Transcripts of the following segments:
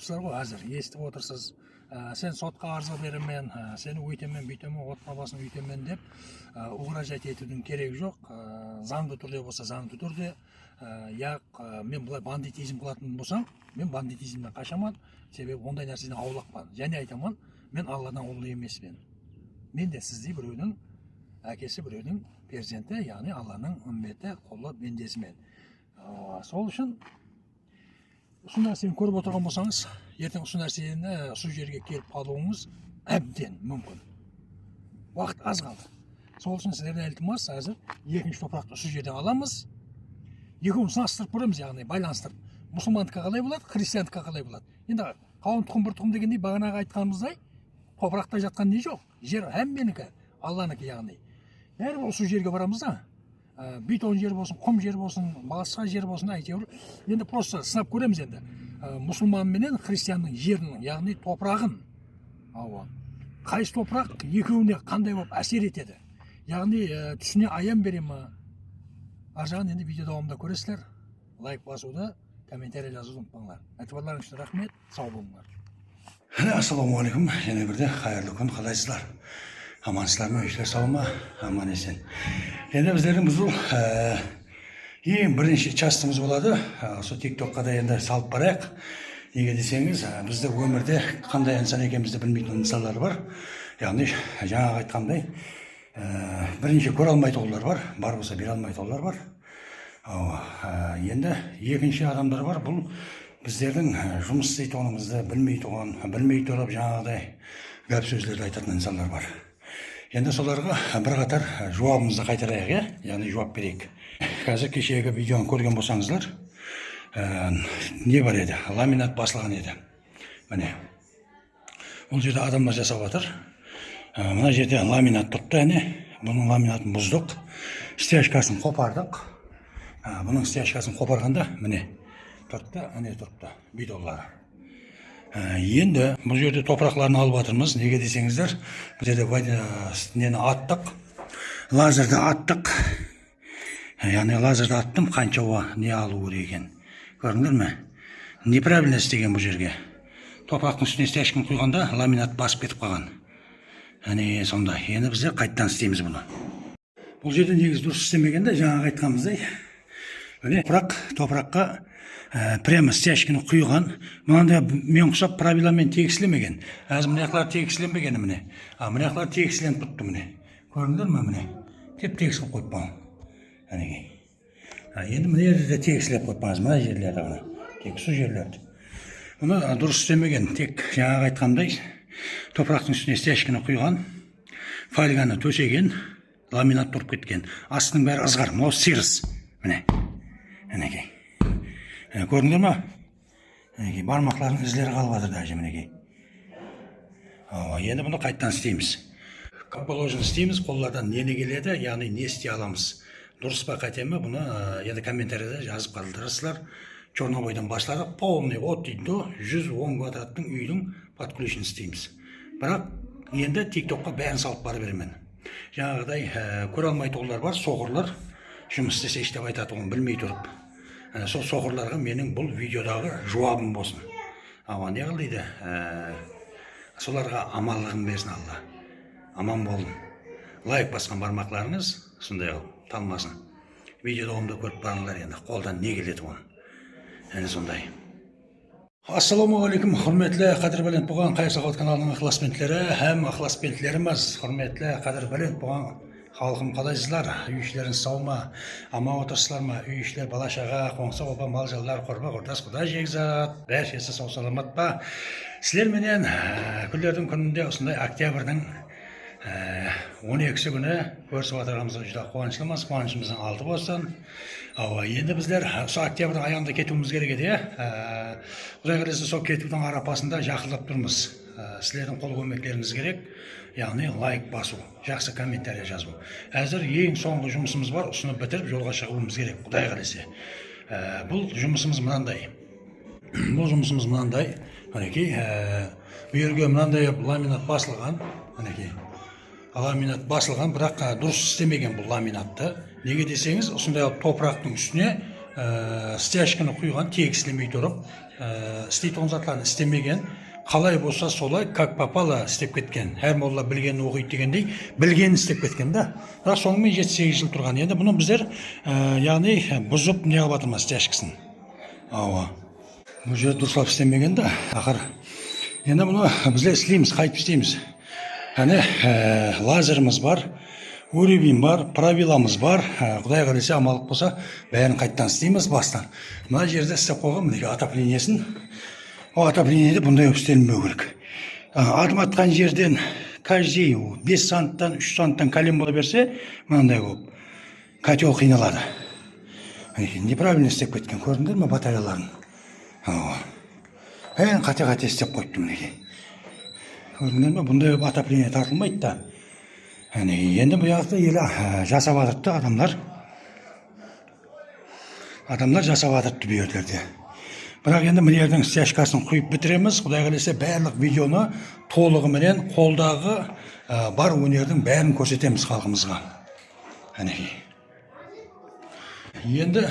отырсыздар ғой, әзір естіп отырсыз. Сен сотқа арыз беремін, сені өйтемін, бүйтемін, отқа басын өйтемін деп угрожать етудің керегі жоқ. Заңды түрде болса, заңды түрде. Мен бұлай бандитизм қылатын болсам, мен бандитизмнен қашаман, себебі ондай нәрседен аулақпан. Және айтаман, мен Алладан ұлы емеспін. Мен де сіздей біреудің әкесі, біреудің перзенті, яғни Алланың үмметі, құлы бендесімен. Сол үшін осы нәрсені көріп отырған болсаңыз, ертең осы нәрсені осы жерге келіп қалуыңыз әбден мүмкін. Уақыт аз қалды. Сол үшін сіздерден ілтимас, әзір екінші топырақты осы жерден аламыз. Екеуін сынастырып көреміз, яғни байланыстырып. Мұсылмандыққа қалай болады, христиандыққа қалай болады. Енді қауым тұқым бір тұқым дегендей бағанағы айтқанымыздай, топырақта жатқан не жоқ. Жер әмменікі, Алланыкі яғни. Бәрібір осы жерге барамыз да. Бетон жер болсын, құм жер болсын, басқа жер болсын, әйтеуір. Енді просто сынап көреміз енді. Мұсылман менен христианның жерінің, яғни топырағын. Қайсы топырақ екеуіне қандай болып әсер етеді. Яғни түсіне аян бере ма? Аржағын енді видео давамында көресіздер. Лайк басуды, комментарий жазуды ұмытпаңдар. Әтібарларың үшін рахмет, сау болыңдар. Ассалаумағалейкум, және бірде қайырлы күн, қалайсыздар? Амансыздар ма, үйшілер сау ма? Аман есен. Енді біздердің бұл ең бірінші частымыз болады. Осы тиктокқа да енді салып барайық. Неге десеңіз, бізді өмірде қандай инсан екенімізді білмейтін инсандар бар. Яғни жаңағы айтқандай бірінші көре алмайды олар бар болса бере алмайды олар бар. Енді екінші адамдар бар, бұл біздердің жұмыс істейтінімізді білмей тұрып жаңағыдай гәп сөздерді айтатын инсандар бар. Енді соларға бір қатар жауабымызды қайтарайық, яғни жауап берейік. Қазір кешегі видеоны көрген болсаңыздар, не бар еді? Ламинат басылған еді. Міне, бұл жерде адамдар жасап жатыр. Мына жерде ламинат тұрыпты, бұның ламинатын бұздық, стяжкасын қопардық. Бұның стяжкасын қопарғанда, міне, тұрыпты, бидоллары. Енді бұл жерде топырақларын алып жатырмыз. Неге десеңіздер, бұл жерде нені аттық, лазерді аттық. Яғни лазерді аттым, қанша не алу керек екен. Көрдіңдер ме? Неправильно істеген бұл жерге. Топырақтың үстіне стяжканы құйғанда ламинат басып кетіп қалған. Сонда, енді біздер қайттан істейміз бұны. Бұл жерде негіз дұрыс істемегенде, жаңағы айтқанымыздай, топыраққа прямо стяжканы құйған. Мұнда мен құсап правиламен тегісілемеген. Әзір мұнаяқлар тегісіленбеген міне. Мұнаяқлар тегісіленіп тұтты міне. Көрдіңдер ме міне? Тегісіліп қойып бауын. Енді міне жерде тегісілеп қойып бауыз. Мұна жерлерді ғана. Тек су жерлерді. Мұны дұрыс істемеген. Тек жаңағы айтқандай топырақтың үстіне стяжканы құйған, фольганы төсеген, ламинат тұрып кеткен. Астының бәрі ызғар, мынау сирыс. Міне. Көрдіңдер ма? Бармақлардың ізлері қалып жатыр даже мінекей. Енді бұны қайттан істейміз. Как положено істейміз, қолдардан нені келеді, яғни не істей аламыз. Дұрыс па қате ме, бұны енді комментарияда жазып қалдырасыздар. Чернобойдан башладық, полный от дейді, 110 квадраттың үйдің подключен істейміз. Бірақ енді тиктокқа бәрін салып бары беремен. Жаңағыдай көре алмайды олар бар, соғырлар. Жұмыс істесе іштеп айтады, оны білмей тұрып. Сол соғырларға менің бұл видеодағы жауабым болсын. Не қылдайды? Соларға аманлығын берсін Алла. Аман болын. Лайк басқан бармақларыңыз сондай талмасын. Видеода оңды көріп барыңдар енді. Қолдан не келеді оны? Сондай. Ассалаумағалейкум, құрметлі қадір білен бұған Қайырсақат каналының ықыласпентлері, әм ықыласпентлеріміз, құрметлі қадір білен бұған халқым қалайсыздар? Үйшілерін сау ма? Ама отырсыздар ма? Үйшілер бала-шаға, қоңса қолба, мал-жалдар, қорба, құрдас, құда жегзат, бәршесі сау саламат па? Сіздер менен күндердің күнінде осындай октябрьдің 12-сі күні көрісіп отырғанымызға жүзі қуанышылымыз, қуанышымыздың алды болсын. Енді біздер осы октябрьдің аяғында кетуіміз керек еді. Құдай қаласа сол кетудің арапасында жақындап тұрмыз. Сіздердің қол көмектеріңіз керек. Яғни лайк басу, жақсы комментарий жазу. Әзір ең соңғы жұмысымыз бар, осыны бітіріп жолға шығуымыз керек. Құдай қаласа. Бұл жұмысымыз мынандай. Мінекей, бұл жерге мынандай ламинат басылған. Мінекей. Ламинат басылған, бірақ дұрыс істемеген бұл ламинатты. Неге десеңіз, осындай топырақтың үстіне стяжканы құйған тегістемей тұрып, істейтін затларын істемеген, қалай болса солай, как попало істеп кеткен. Әр молла білгенін оқиды дегендей, білгенін істеп кеткен да. Бірақ сонымен 7-8 жыл тұрған. Енді бұны біздер, яғни бұзып не қылып жатырмыз стяжкасын. Бұл жер дұрыстап істемеген да, ақыр. Енді бұны біздер істейміз, қайтып істейміз. Лазеріміз бар, өребин бар, правиламыз бар. Құдай қаласа амалық болса, бәрін қайттан істейміз бастан. Мына жерде істеп қойған мінеке отоплениясын. О отоплениеде бұндай істелінбеу керек. Адым атқан жерден каждый 5 санттан 3 санттан калем бола берсе, мынандай болып котел қиналады. Неправильно істеп кеткен, көрдіңдер ме батареяларын? Қате істеп қойыпты мінеке. Көрдіңдер ме? Бұндай отопление тартылмайды да. Енді бұл жақта елі жасап жатырды адамдар. Адамдар жасап жатырды бұл жерлерде. Бірақ енді мынердің стяжкасын құйып бітіреміз. Құдай қаласа барлық видеоны толығыменен қолдағы бар өнердің бәрін көрсетеміз халқымызға. Енді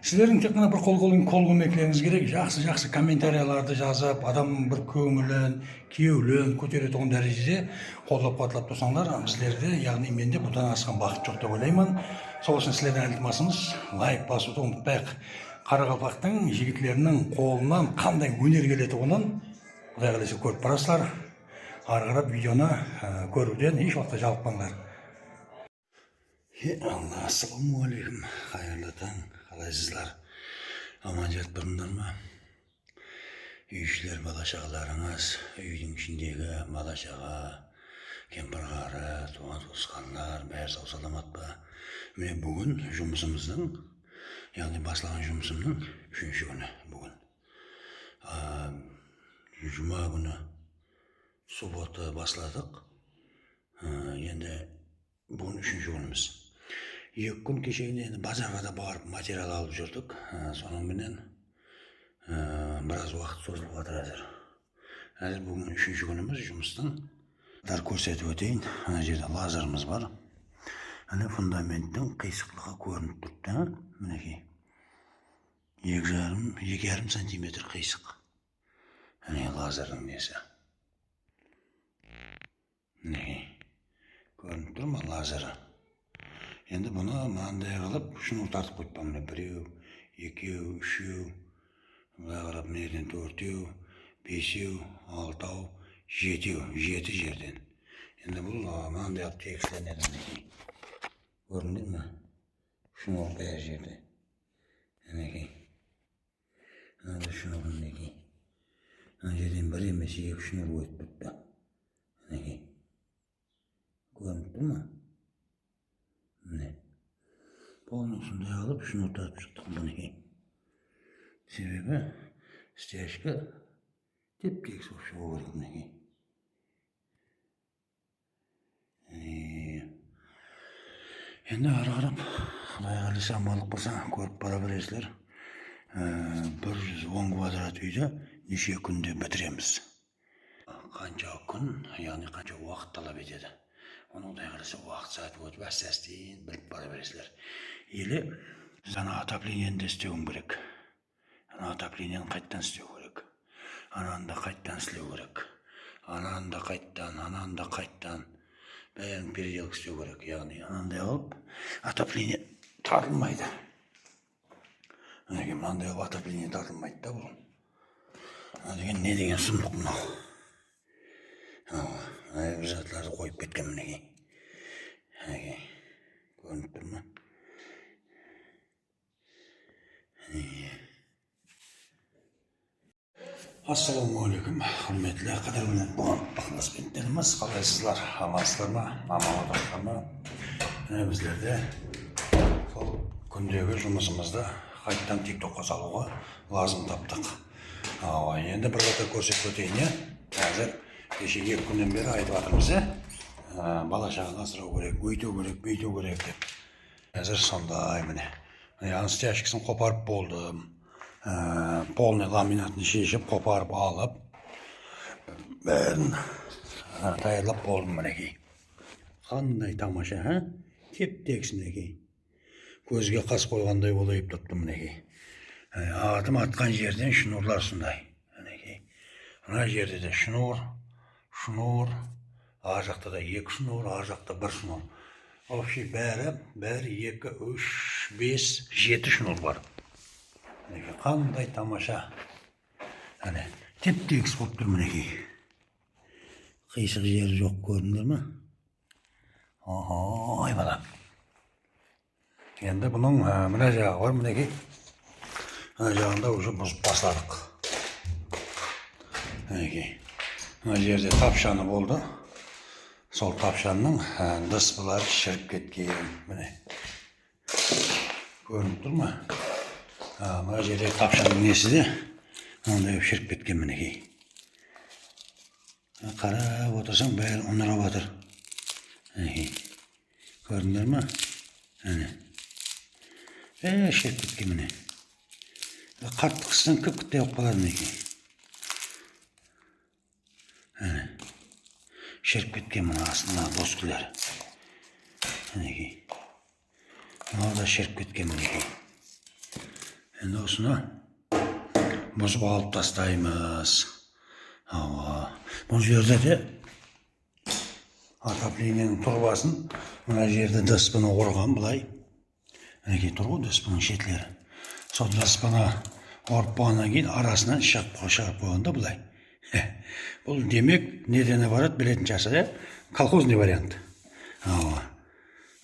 сіздердің тек қана бір қол көмектеріңіз керек. Жақсы комментарияларды жазып, адамның бір көңілін, кеуілін көтере тұғын дәрежеде қолдап қуатлап тұрсаңдар, біздерде, яғни менде бұдан асқан бақыт жоқ деп ойлаймын. Сол үшін сіздерден ілтимасымыз лайк басуды ұмытпайық. Қарақалпақтың жігітлерінің қолынан қандай өнер келетінін Құдай қаласа көріп барасыздар. Ары қарап видеоны көруден еш уақытта жалықпаңдар. Ассалаумағалейкум, қайырлы таң, қалайсыздар? Аман жатырсыздар ма? Үйшілер, бала-шағаларыңыз, үйдің ішіндегі бала-шаға, кемпір-қары, туған-туысқандар, бәрі сау саламат па? Міне бүгін жұмысымыздың, яғни басылған жұмысымның 3-ші күні бүгін. Жұма күні суббота басладық. Енді бүгін 3-ші күніміз. 2 күн кешегінде енді базарға да барып материал алып жүрдік. Соның менен біраз уақыт созылып жатыр әзір. Әзір бүгін 3-ші күніміз жұмыстың. Көрсетіп өтейін. Ана жерде лазеріміз бар. Фундаменттің қисықтығы көрініп тұрды. Мінекей 2,5 сантиметр қисық. Лазердің несі. Көрініп тұр ма лазері? Енді бұны мынандай қылып, шыны тартып қойып ба, 1, 2, 3, қарап менен 4, 5, 6, 7 жерден. Енді бұл мынандай қылып тегісленеді. Көрінді ме? Шыны бәр жерде. Шыны бұнекей. Ана жерден 1 емес 2 шыны өтіп бұтты. Көрініп тұр ма? Полный сондай алып, шыны тартып шықтық бұнекей. Себебі стяжка теп-тегіс болып шығу керек бұнекей. Енді ары қарап, Құдай қаласа амандық болса көріп бара бересіздер. 110 квадрат үйді неше күнде бітіреміз. Қанша күн, яғни қанша уақыт талап етеді. Оны Құдай қаласа уақыт сағат өтіп әстен біліп бара бересіздер. Елі ана отопленияны істеуім керек. Ана отопленияны қайттан істеу керек. Ананда қайттан істеу керек. Ананда қайттан. Бәрін переделка істеу керек. Яғни анандай алып, отопление тартылмайды. Мынандай алып отопление тартылмайды да бұл. Деген не деген сұмдық мынау. Бір затларды қойып кеткен мінекей. Көрініп тұр ма? Ассалаумағалейкум, құрметті қадірлі қызметтеріміз, қалайсыздар? Амансыздар ма? Аман отырсыздар ма? Біздерде сол күндегі жұмысымызды қайттан тиктокқа салуға лазым таптық. Енді бір қата көрсетіп өтейін. Қазір кеше 2 күннен бері айтып жатырмыз. Бала-шағаны асырау керек, өйту керек деп. Қазір сондай міне. Стяжкасын қопарып болдым. Полный ламинатын шешіп, қопарып алып, бәрін даярлап болдым мінекей. Қандай тамаша, теп-тегіс мінекей. көзге қас қойғандай болып тұпты мінекей. Атым атқан жерден шнурлар сондай. Мінекей. Мына жерде де шнур, ар жақта да 2 шнур, ар жақта 1 шнур. Вообще бәрі 2, 3, 5, 7 шнур бар. Қандай тамаша. Теп-тегіс болып тұр мінекей. Қисық жері жоқ, көрдіңдер ме? Ой бала. Енді бұның мына жағы бар мінекей. Мына жағында уже бұзып басладық. Мінекей. Мына жерде тапшаны болды. Сол тапшанның дыспылары шіріп кеткен. Міне. Көрініп тұр ма? Мына жерде тапшанның несі де ондай шіріп кеткен мінекей. Қарап отырсаң бәрі ұнырап отыр. Көрдіңдер ма? Шіріп кеткен міне. Қатты қыстан күп-күттей болып қалады мінекей. Шіріп кеткен мына астына доскілер. Мінекей. Мына да шіріп кеткен мінекей. Енді осыны бұзып алып тастаймыз. Бұл жерде де отопленияның тұрбасын мына жерде дыспыны орған бұлай. Мінекей тұр ғой дыспының шетлері. Сол дыспыны орып болғаннан кейін арасынан шығарып қойғанда бұлай. Бұл демек неден барады білетін шығарсыз, колхозный вариант.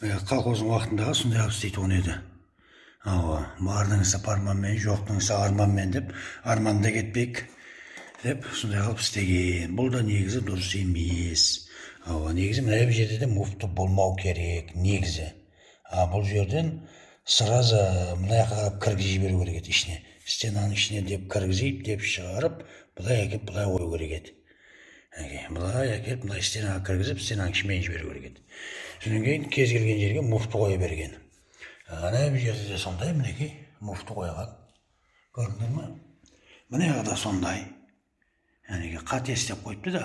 Колхоздың уақытындағы сондай алып істейді оны еді. Бардыңызда парманмен, жоқтыңызда арманмен деп, арманда кетпек деп сондай алып істеген. Бұл да негізі дұрыс емес. Негізі мына жерде де муфты болмау керек, негізі. Бұл жерден сразу мына қарап кіргізіп жіберу керек еді ішіне. Стенаның ішіне деп кіргізіп, деп шығарып, бұлай әкеп, бұлай қою керек еді. Бұлай әкеп, бұлай стенаға кіргізіп, стенаның ішімен жіберу керек еді. Содан кейін кез келген жерге муфты қоя берген. Ана жерде де сондай, мінекей, муфты қойған. Көрдіңдер ма? Міне да сондай. Қате істеп қойыпты да.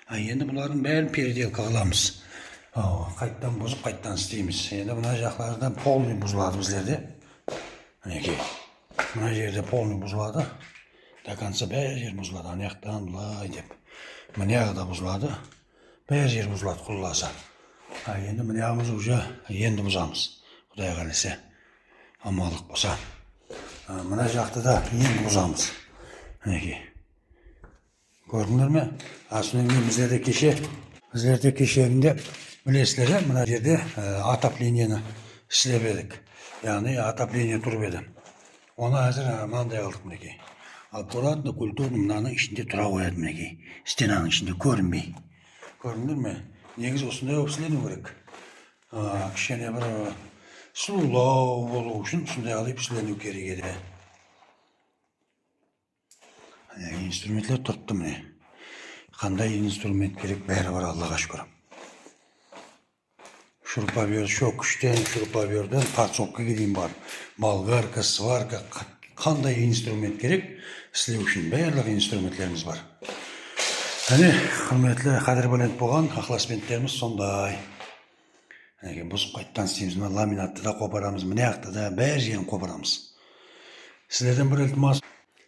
Енді бұлардың бәрін переделка қыламыз. Қайттан бұзып, қайттан істейміз. Енді мына жақлардан полный бұзылады біздерде. Мінекей. Мына жерде полный бұзылады. До конца бәрі жер бұзылады. Аяқтан бұлай деп. Міне да бұзылады. Бәрі жер бұзылады құлыласа. Енді міне ағымыз уже енді бұзамыз. Құдай қаласа. Амалық болса. Мына жақты да енді бұзамыз. Мінекей. Көрдіңдер ме? Содан кейін біздерде кешегінде білесіздер, мына жерде отопленияны істеп едік. Яғни отопление тұрып еді. Оны әзір мынандай алдық мінекей. Аккуратно, культурно мынаның ішінде тұра қояды мінекей. Стенаның ішінде көрінбей. Көрдіңдер ме? Негізі осындай болып істену керек. Кішкене бір сұлулау болу үшін осындай алып істену керек еді. Инструментлер тұрыпты міне. Қандай инструмент керек бәрі бар, Аллаға шүкір. Шурпабер, шөкіштен, шурпаберден подсобкаға дейін бар. Болгарка, сварка, қандай инструмент керек істеу үшін барлық инструментлеріміз бар. Құрметлі қадір-білет болған ықыласмендтеріміз сондай. Бұзып қайттан істейміз, ламинатты да қопарамыз, міне ақты да бәр жерін қопарамыз. Сіздерден бір ілтимас,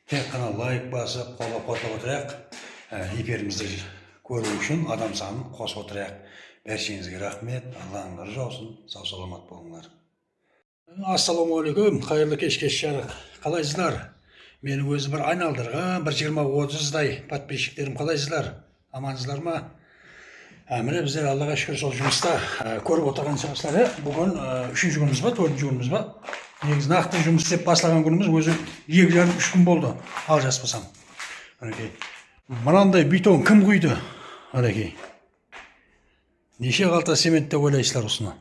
тек қана лайк басып, қолға қосып отырайық. Эфирімізді көру үшін адам санын қосып отырайық. Бәршеңізге рахмет, Аллахың разы болсын, сау саламат болыңдар. Ассалаумағалейкум, қайырлы кеш жарық. Қалайсыздар? Мені өзі бір айналдырған, бір 20-30-дай подписчиктерім қалайсыздар? Амансыздар ма? Міне біздер Аллаға шүкір сол жұмыста көріп отырған шығарсыздар. Бүгін 3-ші күніміз ба, 4-ші күніміз ба? Негізі нақты жұмыс істеп бастаған күніміз өзі 2,5-3 күн болды. Ал жаспасам. Мынандай бетон кім құйды? Әлекей. Неше қалта цемент деп ойлайсыздар осыны?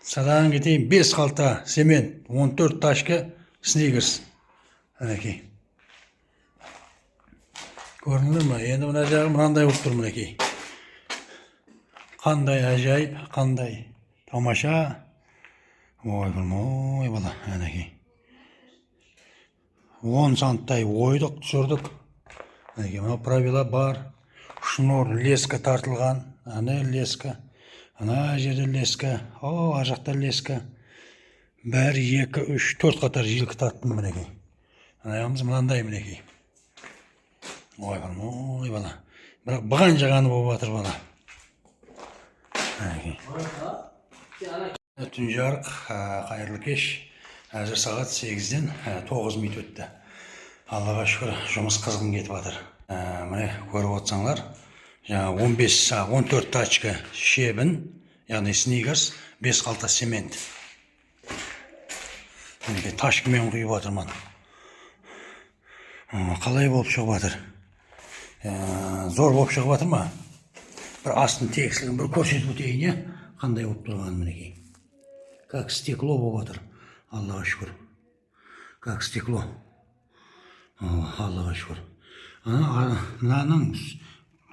Садан кетейін 5 қалта цемент, 14 ташка снегерс. Әлекей. Көрдіңдер ме? Енді мына жағы мынандай болып тұр мінекей. Қандай ажайып, қандай тамаша. Ой бала, әнекей. 10 санттай ойдық, түсірдік. Әнекей, мына правила бар. Шнур, леска тартылған. Әне леска. Ана жерде леска, ар жақта леска. Бәрі 2, 3, 4 қатар жылқы тарттым мінекей. Аяғымыз мынандай мінекей. Ой бала. Бірақ бұған жағаны болып жатыр бала. Түн жарық, қайырлы кеш. Әзір сағат 8-ден 9 минут өтті. Аллаға шүкір, жұмыс қызғын кетіп жатыр. Міне көріп отырсаңдар, 14 тачка шебін, яғни снигерс, 5 қалта цемент. Ташкымен құйып жатырмын. Қалай болып шығып жатыр? Зор болып шығып жатыр ма? Бір астын тегісілігін бір көрсетіп өтейін, қандай болып тұрғанын мінекей. Как стекло болып жатыр. Аллаға шүкір. Как стекло. Аллаға шүкір. Мынаның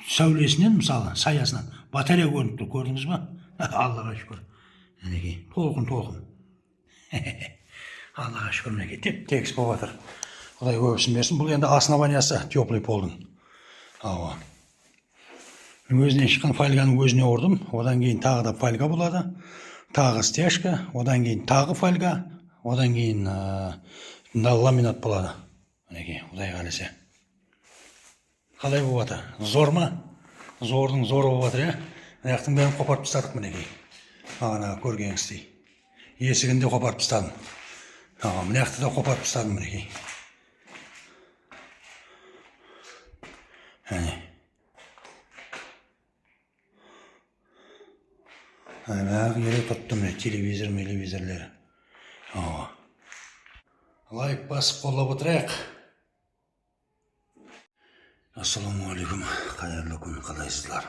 сәулесінен, мысалы, саясынан батарея көрініп тұр, көрдіңіз ба? Аллаға шүкір. Мінекей, толқын. Аллаға шүкір, мінекей, теп-тегіс болып жатыр. Құдай көбісін берсін. Бұл енді основаниясы теплый полдың. Өзінен шыққан фольганың өзіне ұрдым. Одан кейін тағы да фольга болады. Тағы стяжка, одан кейін тағы фольга, одан кейін ламинат болады. Мінекей, Құдай қаласа. Қалай болып жатыр? Зор ма? Зордың зоры болып жатыр, аяқтың бәрін қопарып тастадық мінекей. Ағана көргеніңіздей. Есігін де қопарып тастадым. Мына жақты да қопарып тастадым мінекей. Ағы ере тұртты міне телевизорлері. Лайк басып қолдап отырайық. Ассаламуалейкум, қайырлы күн, қалайсыздар?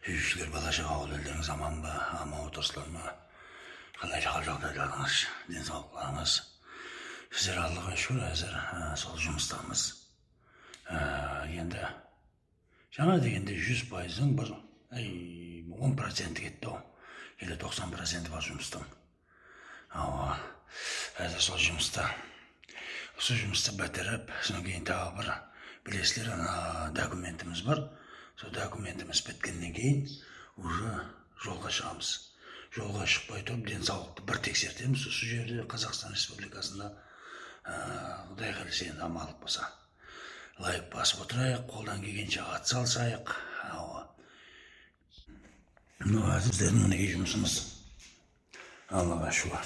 Үйшілер, бала-шаға өздеріңіз аман ба, аман отырсыздар ма? Қалай жағдайларыңыз, денсаулықтарыңыз? Сіздер Аллаға шүкір, әзір сол жұмыстамыз. Енді жаңа дегенде 100%-ың бір 10% кетті ол. Или 90% бар жұмыстың. Әзір сол жұмыста. Осы жұмысты бәтіріп, содан кейін тағы бір білесілер, документіміз бар. Сол документіміз біткеннен кейін уже жолға шығамыз. Жолға шықпай тұрып, денсаулықты бір тексертеміз. Осы жерде Қазақстан Республикасында Құдай қаласа енді амандық болса. Лайк басып отырайық, қолдан келгенше атсалысайық. Сіздердің мінекей жұмысымыз. Аллаға шүкір.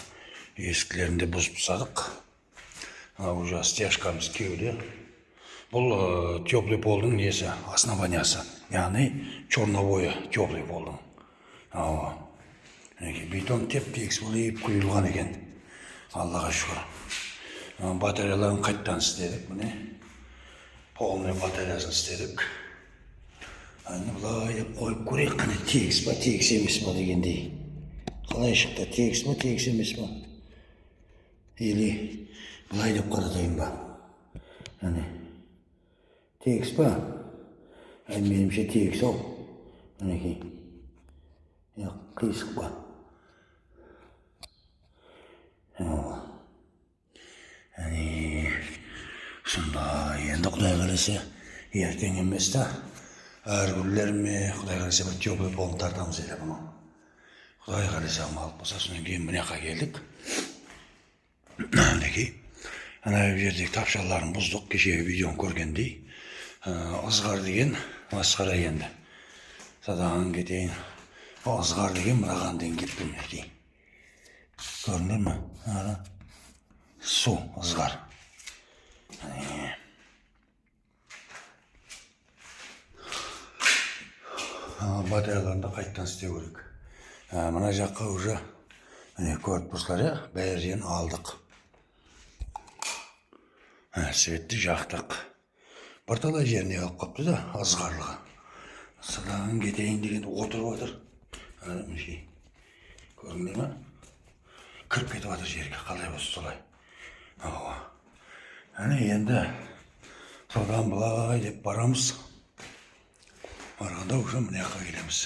Ескілерінде бұзып тастадық. Уже стяжкамыз кеуде. Бұл теплый полдың несі, основаниясы. Яғни черновой теплый полдың. Бетон теп-тегіс болып құйылған екен. Аллаға шүкір. Батареяларын қайттан істедік. Міне полный батареясын істедік. Бұлай деп қойып көрейік, қане тегіс ба, тегіс емес ба дегендей. Қалай шықты, тегіс ба, тегіс емес ба? Или бұлай деп қаратайын ба? Тегіс ба? Менімше тегіс ау. Мінекей. Қисық ба? Сонда енді Құдай қаласа ертең емес та әргүллеріме Құдай қаласа бір теплый полын тартамыз еле бұны. Құдай қаласа алып болса, содан кейін мына жаққа келдік. Мінекей, ана жердегі тапшаларын бұздық, кешегі видеоны көргендей. Ызғар деген масқара енді. Садағын кетейін. Ызғар деген мынаған дейін кетті мінекей. Көрінер ме? Су, ызғар. Батареяларында қайттан істеу керек. Мына жаққа уже көріп тұрсыздар, бәрін алдық. Светті жақтық. Бірталай жеріне алып қапты да, ызғарлығы. Садағын кетейін деген отырып отыр. Көрінді ме? Кіріп кетіп отыр жерге, қалай болсы солай. Енді содан бұлай деп барамыз. Барғанда уже мына жаққа келеміз.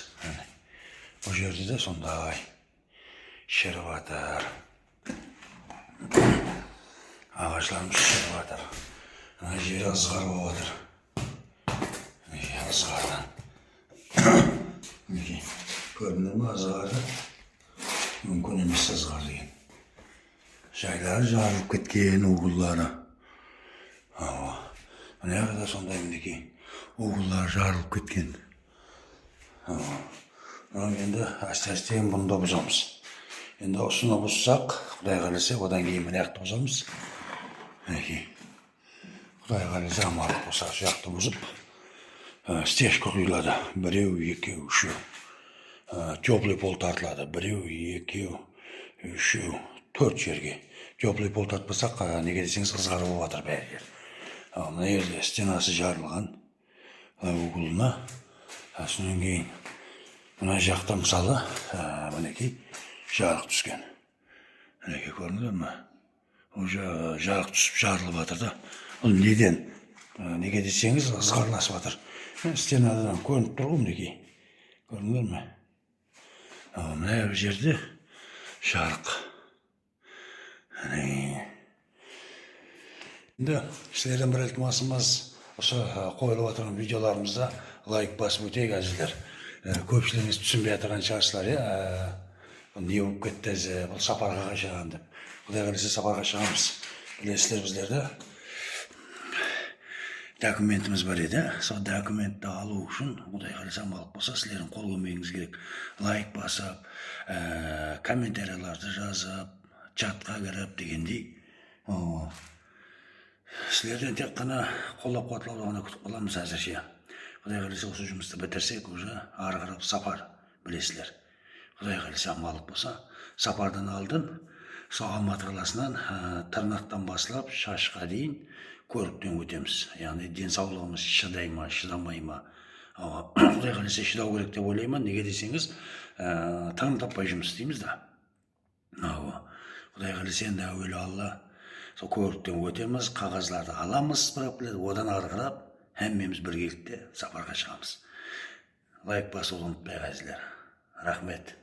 Бұл жерде де сондай шіріп жатыр. Ағашларымыз шіріп жатыр. Жері ызғар болып жатыр. Ызғардан. Көрінді ма ызғары? Мүмкін емес ызғар деген. Жайлары жарылып кеткен уғыллары. Мына да сондай мінекей. Уғыллары жарылып кеткен. Енді әсте бұны да бұзамыз. Енді осыны бұзсақ, Құдай қаласа, одан кейін мына жақты бұзамыз. Мінекей. Құдай қаласа амандық болса, жақты бұзып, стежка құйылады. Біреу, екеу, үшеу. Теплый пол тартылады. Біреу, екеу, үшеу, 4 жерге. Теплый пол тартпасақ, неге десеңіз ызғары болып жатыр бәрі. Мына жерде стенасы жарылған углына. Содан кейін мына жақта мысалы, мінекей жарық түскен. Мінекей көрдіңіздер ме? Уже жарық түсіп жарылып жатыр да. Бұл неден? Неге десеңіз ызғарласып жатыр. Стенадан көрініп тұр ғой мінекей. Көрдіңіздер ме? Мына жерде жарық. Енді сіздерден бір ілтимасымыз осы қойылып отырған видеоларымызда лайк басып өтейік әзілдер. Көпшілігіңіз түсінбей жатырған шығарсыздар, не болып кетті, бұл сапарға қашаған деп. Құдай қаласа сапарға шығамыз. Білесіздер, біздерде документіміз бар еді. Сол документті алу үшін, Құдай қаласа амандық болса, сіздердің қол көмегіңіз керек. Лайк басып, комментарияларды жазып, чатқа кіріп дегендей. Сіздерден тек қана қолдап қуатлауды ғана күтіп қаламыз әзірше. Құдай қаласа осы жұмысты бітірсек, уже ары қарап сапар, білесіздер. Құдай қаласа амандық болса, сапардан алдын сол Алматы қаласынан Тырнақтан басылап Шашқа дейін көріктен өтеміз. Яғни денсаулығымыз шыдай ма, шыдамай ма. Құдай қаласа шыдау керек деп ойлаймын. Неге десеңіз, тыным таппай жұмыс істейміз да. Құдай қаласа енді әуелі Алла сол көріктен өтеміз, қағазларды аламыз, одан ары қарап әммеміз біргелікте сапарға шығамыз. Лайк басуды ұмытпайық әзілер. Рахмет.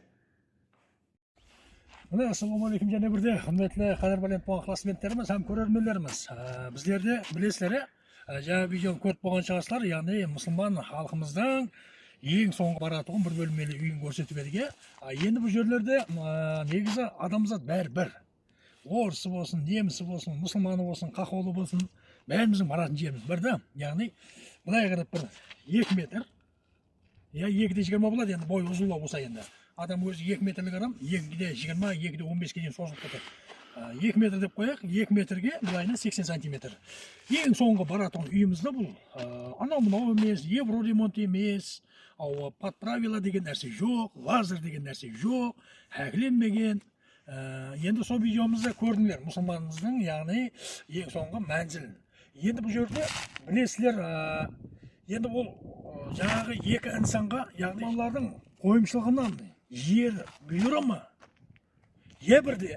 Міне, ассалаумағалейкум, және бірде құрметті қадір-бәлем болған классменттеріміз һәм көрермендеріміз. Біздерде білесіздер, жаңа видеоны көріп болған шығарсыздар, яғни мұсылман халқымыздың ең соңғы баратұғын бір бөлмелі үйін көрсетіп едік. Енді бұл жерлерде негізі адамзат бәрі бір. Орысы болсын, немісі болсын, мұсылманы болсын, қақолы болсын, бәріміздің баратын жеріміз бір да. Яғни былай қарап бір 2 метр, 2-20 болады, енді бой ұзынлау болса енді. Адам өзі 2 метрлік адам, 2-20, 2-15-ге дейін созылып кетеді. 2 метр деп қояйық, 2 метрге былайына 80 сантиметр. Ең соңғы баратын үйімізді бұл. Анау-мынау емес, евроремонт емес, подправила деген нәрсе жоқ, лазер деген нәрсе жоқ, әкленбеген. Енді сол видеомызда көрдіңдер мұсылманымыздың, яғни ең соңғы мәнзілін. Енді бұл жерде білесіздер, енді бұл жаңағы екі инсанға, яғни олардың қойымшылығынан жер бұйыра ма? Бірде,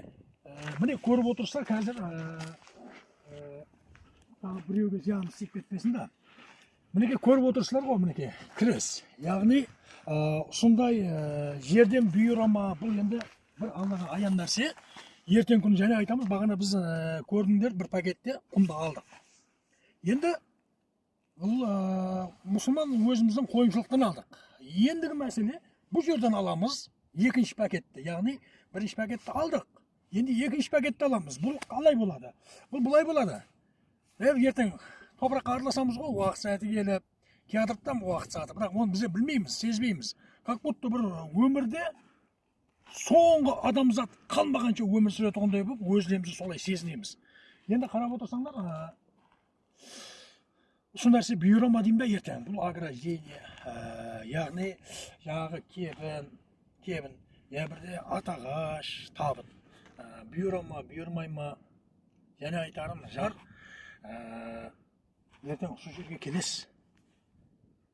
міне көріп отырсыздар қазір біреуге зиян істеп кетпесін да. Мінеке көріп отырсыздар ғой, мінеке кірес. Яғни сондай жерден бұйыра ма? Бұл енді бір Аллаға аян нәрсе. Ертең күні және айтамыз, бағана біз көрдіңдер бір пакетте құмды алдық. Енді бұл мұсылман өзіміздің қойымшылықтан алдық. Ендігі мәселе бұл жерден аламыз екінші пакетті, яғни бірінші пакетті алдық. Енді екінші пакетті аламыз. Бұл қалай болады? Бұл бұлай болады. Ертең топыраққа араласамыз ғой, уақыт сәті келіп, театрдан уақыт сағаты. Бірақ оны бізде білмейміз, сезбейміз. Как будто бір өмірде соңғы адамзат қалмағанша өмір сүретұғындай болып, өзімізді солай сезінеміз. Енді қарап отырсаңдар, осы нәрсе бұйыра ма деймін бе ертең? Бұл ограждение, яғни жаңағы кебін, бірде атағаш, табыт. Бұйыра ма, бұйырмай ма? Және айтарым, жар, ертең осы жерге келесіз.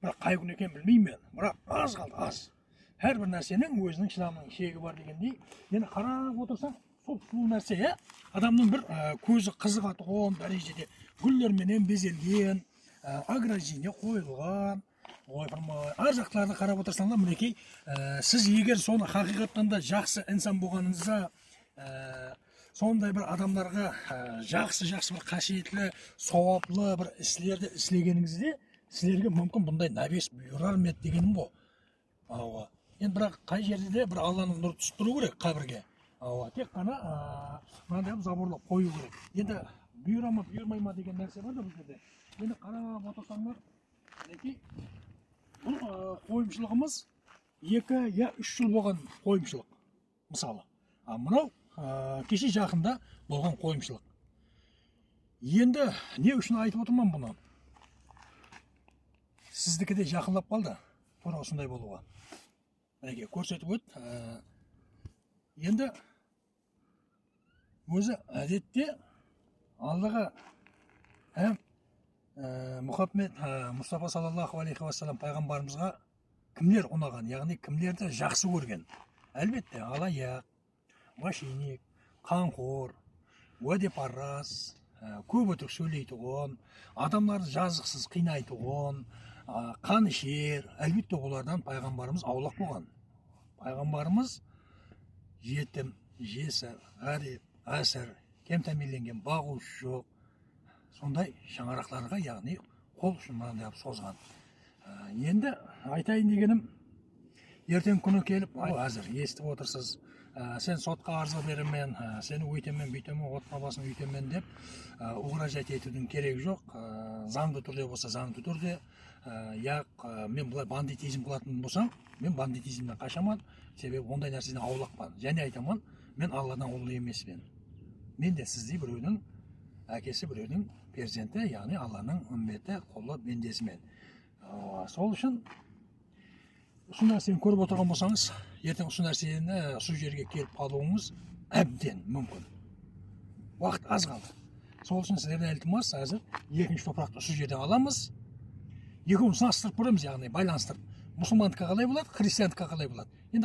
Бірақ қай күн екен білмеймін, бірақ аз қалды, аз. Әрбір нәрсенің өзінің шыдамының шегі бар дегендей. Енді қарап отырсаң, сол нәрсе, адамның бір көзі қызығатұғын дәрежеде гүлдерменен безелген, ограждение қойылған. Ар жақтарды қарап отырсаңдар, мінекей, сіз егер соны хақиқаттан да жақсы инсан болғаныңызда, сондай бір адамдарға жақсы бір қасиетлі, сауаплы бір істерді істегеніңізде, сіздерге мүмкін бұндай нәбес бұйырар ма еді дегенім ғой. енді бірақ қай жерде де бір алланың нұры түсіп тұру керек қабірге. Тек қана мынандай заборлап қою керек. енді бұйыра ма бұйырмай ма деген нәрсе бар да бұл жерде. енді қарап отырсаңдар мінекей бұл қойымшылығымыз 2 я 3 жыл болған қойымшылық мысалы. Мынау кеше жақында болған қойымшылық. Енді не үшін айтып отырмын бұны? Сіздікі де жақындап қалды тура осындай болуға. Мінекей көрсетіп өт. Енді өзі әдетте Аллаға Мұхаммед Мұстафа саллаллаху алейхи уассалам пайғамбарымызға кімлер ұнаған, яғни кімлерді жақсы көрген? Әлбетте алаяқ, мошенник, қанқор, уәдепарас, көп өтірік сөйлейтұғын, адамдарды жазықсыз қинайтұғын, қанішер, әлбетте олардан пайғамбарымыз аулақ болған. Пайғамбарымыз жетім, жесір, ғаріп, әсір, кемтәмеленген, бағушы жоқ, сондай шаңырақтарға, яғни қол ұшын мынандай созған. Енді айтайын дегенім, ертең күні келіп, әзір естіп отырсыз, сен сотқа арызға беремін, сені өйтемін, бүйтемін, отбасын өйтемін деп угрожать етудің керегі жоқ. Заңды түрде болса, заңды түрде. Мен бұлай бандитизм қылатын болсам, мен бандитизмнен қашамын, себебі ондай нәрседен аулақпын. Және айтамын, мен Алладан ұлы емеспін. Мен де сіздей біреудің әкесі, біреудің перзенті, яғни Алланың үмметі, құлы бендесімен. Сол үшін осы нәрсені көріп отырған болсаңыз, ертең осы нәрсені осы жерге келіп қалуыңыз әбден мүмкін. Уақыт аз қалды. Сол үшін сіздерден ілтимас, әзір екінші топырақты осы жерден аламыз. Екеуін сынастырып көреміз, яғни байланыстырып. Мұсылмандыққа қалай болады, христиандыққа қалай болады.